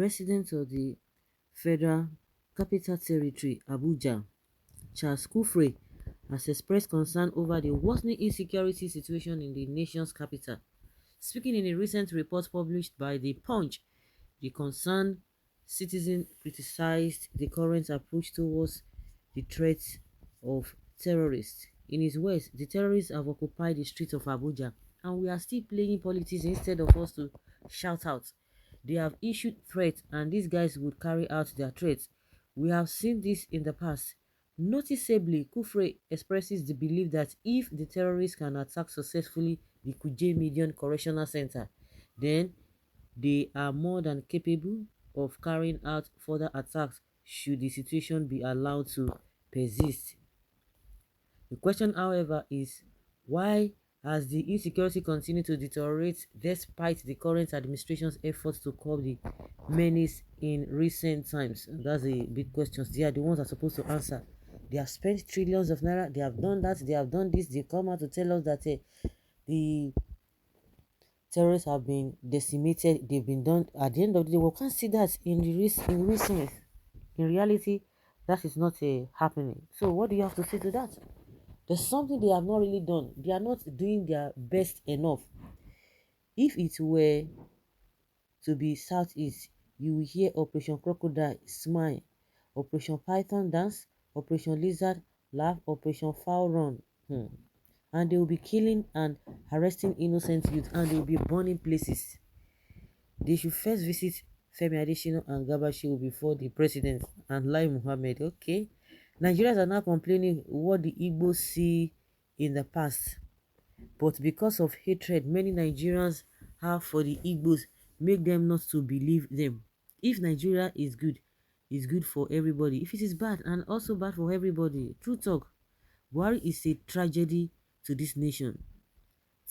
President of the Federal Capital Territory, Abuja, Charles Kufre, has expressed concern over the worsening insecurity situation in the nation's capital. Speaking in a recent report published by The Punch, the concerned citizen criticized the current approach towards the threat of terrorists. In his words, the terrorists have occupied the streets of Abuja, and we are still playing politics instead of us to shout out. They have issued threats, and these guys would carry out their threats. We have seen this in the past. Noticeably, Kufre expresses the belief that if the terrorists can attack successfully the Kuje Median Correctional Center, then they are more than capable of carrying out further attacks should the situation be allowed to persist. The question, however, is why has the insecurity continued to deteriorate despite the current administration's efforts to curb the menace in recent times? And that's a big question. They are the ones that are supposed to answer. They have spent trillions of naira. They have done that. They have done this. They come out to tell us that the terrorists have been decimated. They've been done. At the end of the day, we can't see that in recent. In reality, that is not happening. So what do you have to say to that? There's something they have not really done. They are not doing their best enough. If it were to be Southeast, you will hear Operation Crocodile smile, Operation Python dance, Operation Lizard laugh, Operation Foul run. And they will be killing and arresting innocent youth, and they will be burning places. They should first visit Femi Adesina and Garba Shehu before the president and Lai Muhammad. Okay. Nigerians are now complaining what the Igbos see in the past. But because of hatred many Nigerians have for the Igbos, make them not to believe them. If Nigeria is good, it's good for everybody. If it is bad, and also bad for everybody. True talk. Buhari is a tragedy to this nation.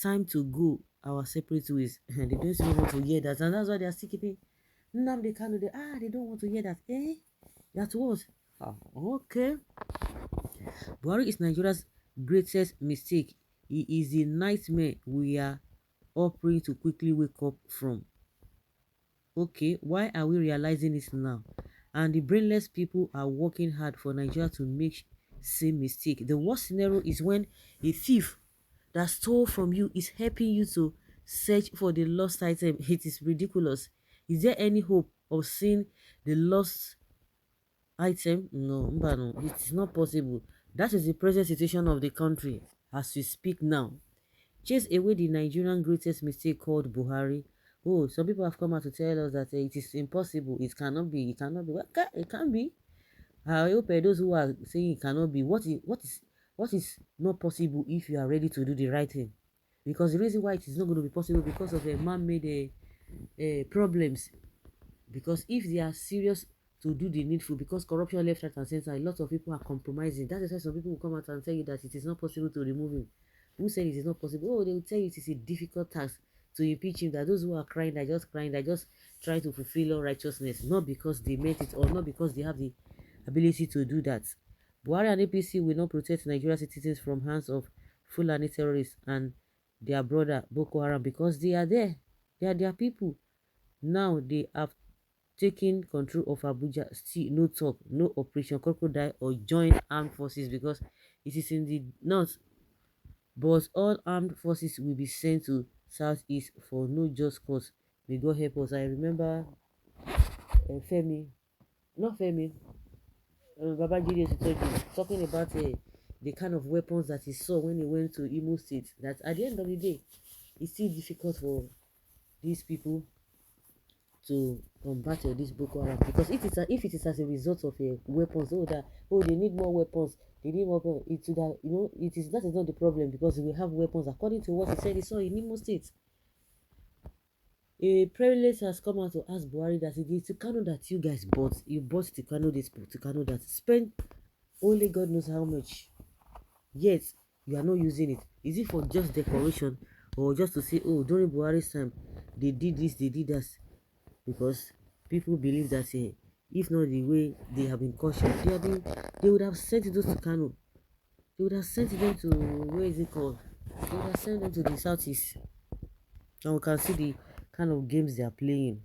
Time to go our separate ways. They don't even want to hear that. And that's why they are still keeping Nnamdi Kanu. They don't want to hear that. That was okay. Buhari is Nigeria's greatest mistake. He is the nightmare we are all praying to quickly wake up from. Okay, why are we realizing this now? And the brainless people are working hard for Nigeria to make same mistake. The worst scenario is when a thief that stole from you is helping you to search for the lost item. It is ridiculous. Is there any hope of seeing the lost item? No, it is not possible. That is the present situation of the country as we speak now. Chase away the Nigerian greatest mistake called Buhari. Oh, some people have come out to tell us that it is impossible. It cannot be. It cannot be. Well, it can be. I hope those who are saying it cannot be. What is not possible if you are ready to do the right thing? Because the reason why it is not going to be possible because of a man-made problems. Because if they are serious to do the needful, because corruption left, right, and center, a lot of people are compromising. That is why some people will come out and tell you that it is not possible to remove him. Who said it is not possible? Oh, they will tell you it is a difficult task to impeach him. That those who are crying, they're just crying, they're just trying to fulfill all righteousness, not because they meant it or not because they have the ability to do that. Buhari and APC will not protect Nigerian citizens from hands of Fulani terrorists and their brother Boko Haram because they are there. They are their people. Now they have taken control of Abuja. Still no talk, no Operation Crocodile or joint armed forces because it is in the north. But all armed forces will be sent to Southeast for no just cause. May God help us. I remember Femi, not Femi, Babajide talking about the kind of weapons that he saw when he went to Imo State. That at the end of the day, it's still difficult for these people to combat this Boko Haram because if it is as a result of weapons, they need more weapons, they need more weapons, that is not the problem because we have weapons according to what he said he saw in Imo State. A prelate has come out to ask Buhari that it is Tukano that you guys bought. You bought Tukano this, Tukano that. Spend only God knows how much. Yet, you are not using it. Is it for just decoration or just to say, oh, during Buhari's time, they did this, they did that? Because people believe that if not the way they have been cautioned, they would have sent those to Kano. They would have sent them to, where is it called? They would have sent them to the Southeast. And we can see the kind of games they are playing.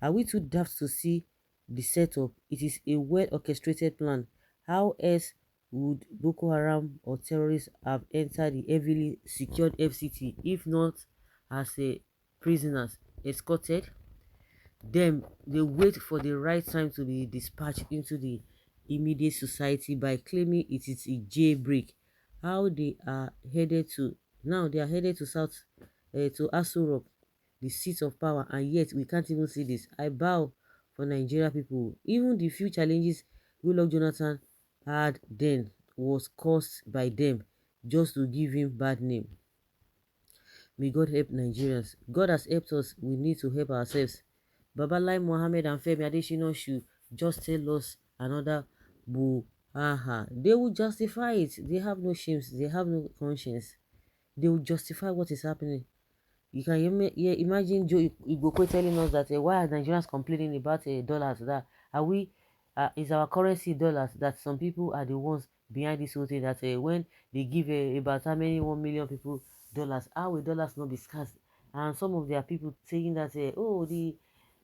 Are we too daft to see the setup? It is a well-orchestrated plan. How else would Boko Haram or terrorists have entered the heavily secured FCT if not as a prisoners escorted? Them, they wait for the right time to be dispatched into the immediate society by claiming it is a jailbreak. How they are headed to now? They are headed to to Aso Rock, the seat of power, and yet we can't even see this. I bow for Nigeria people. Even the few challenges Goodluck Jonathan had then was caused by them just to give him bad name. May God help Nigerians. God has helped us. We need to help ourselves. Babalai Mohammed and Femi Adesina should just tell us another buhaha. They will justify it. They have no shames. They have no conscience. They will justify what is happening. You can imagine Joe Igbokwe telling us that why are Nigerians complaining about dollars? That are we? Is our currency dollars? That some people are the ones behind this whole thing. That when they give about how many 1 million people dollars, how will dollars not be scarce? And some of their people saying that oh, the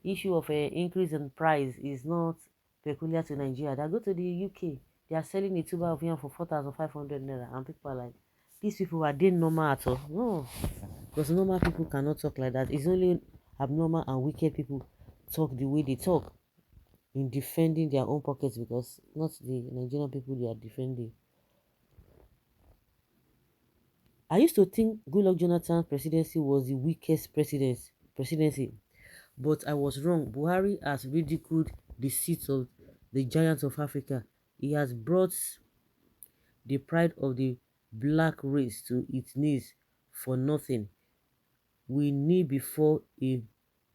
issue of increase in price is not peculiar to Nigeria. They go to the UK, they are selling a tuber of yam for 4,500 naira, and people are like, these people are they normal at all? No, because normal people cannot talk like that. It's only abnormal and wicked people talk the way they talk in defending their own pockets, because not the Nigerian people they are defending. I used to think Goodluck Jonathan's presidency was the weakest presidency, but I was wrong. Buhari has ridiculed the seats of the giants of Africa. He has brought the pride of the black race to its knees for nothing. We kneel before a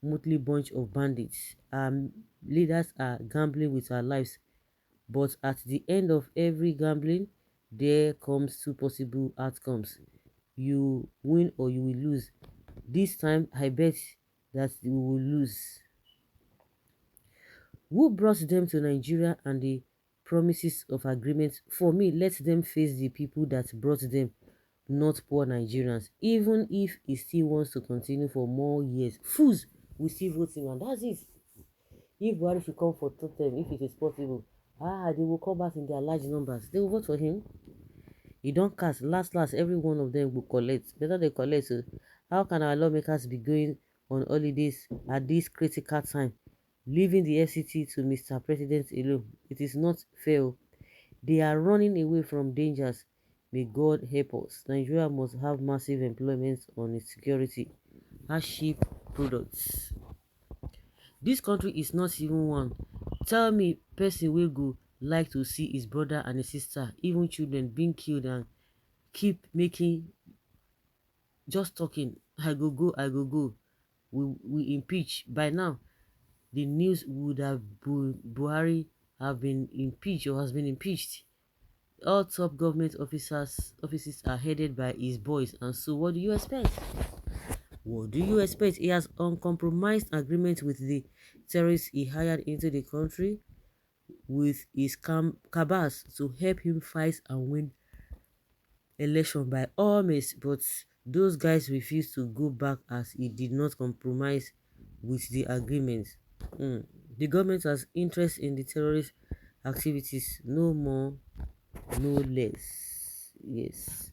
motley bunch of bandits. Our leaders are gambling with our lives, but at the end of every gambling, there comes two possible outcomes. You win or you will lose. This time, I bet that we will lose. Who brought them to Nigeria and the promises of agreement? For me, let them face the people that brought them, not poor Nigerians. Even if he still wants to continue for more years, fools will still vote him, and that's it. If Buhari should come for two term, if it is possible, they will come back in their large numbers. They will vote for him. He don't cast. Last, every one of them will collect. Better they collect. So how can our lawmakers be going on holidays at this critical time, leaving the FCT to Mr. President alone? It is not fair. They are running away from dangers. May God help us. Nigeria must have massive employment on its security. Hardship products. This country is not even one. Tell me, person will go like to see his brother and his sister, even children, being killed and keep making, just talking, I go go, I go go. We impeach. By now, the news would have Buhari have been impeached or has been impeached. All top government offices are headed by his boys, and so what do you expect? What do you expect? He has uncompromised agreement with the terrorists he hired into the country with his cabals to help him fight and win election by all means, but those guys refused to go back as he did not compromise with the agreement. The government has interest in the terrorist activities, no more, no less. Yes.